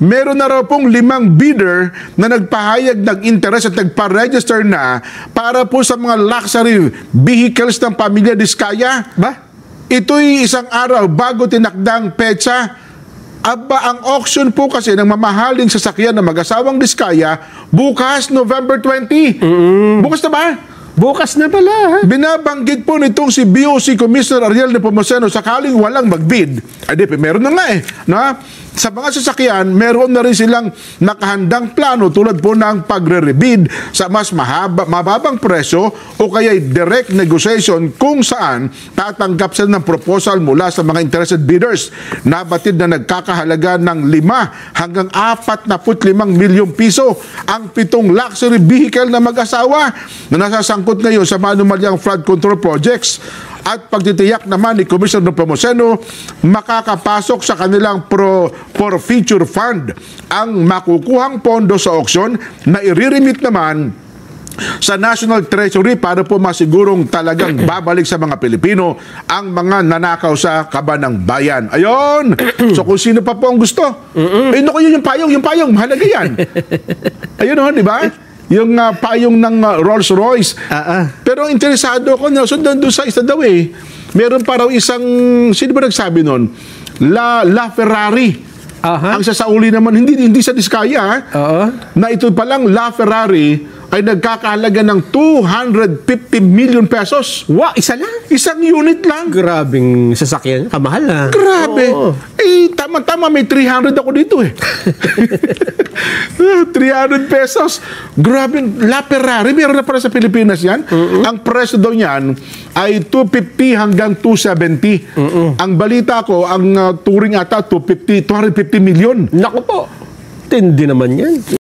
meron na raw pong 5 bidder na nagpahayag ng interest at nagpa-register na para po sa mga luxury vehicles ng pamilya Diskaya. Ba? Ito'y isang araw bago tinakdang petsa. Aba, ang auction po kasi ng mamahaling sasakyan ng mag-asawang Diskaya bukas, November 20. Bukas na ba? Bukas na pala. Binabanggit po nitong si BOC Commissioner Ariel Nepomuceno sakaling walang magbid. Ay, meron na nga eh. Na? Sa mga sasakyan, meron na rin silang nakahandang plano tulad po ng pagre-rebid sa mas mababang presyo o kaya direct negotiation kung saan tatanggap sila ng proposal mula sa mga interested bidders. Nabatid na nagkakahalaga ng 5 hanggang 45 milyong piso ang 7 luxury vehicle na mag-asawa na nasasangkot ngayon sa manumalyang flood control projects. At pagtitiyak naman ni Commissioner Nepomuceno, makakapasok sa kanilang for-future fund ang makukuhang pondo sa auction na iriremit naman sa National Treasury para po masigurong talagang babalik sa mga Pilipino ang mga nanakaw sa kaba ng bayan. Ayon! So kung sino pa po ang gusto, naku, yun yung payong, mahalaga yan. Ayun o, di ba? Yung payong ng Rolls-Royce. Pero interesado ko na sundan doon sa isa daw eh. Meron pa raw isang, sino ba nagsabi nun? La Ferrari. Ang sasauli naman, hindi sa Diskaya, na ito palang La Ferrari ay nagkakahalaga ng 250 million pesos. Wow, isa lang? Isang unit lang. Grabing sasakyan. Kamahal ah. Grabe. Eh, tama-tama, may 300 ako dito eh. 300 pesos. Grabe. La Ferrari, meron na para sa Pilipinas yan. Ang presyo daw niyan ay 250 hanggang 270. Ang balita ko, ang touring ata 250 million. Naku po. Tindi naman yan.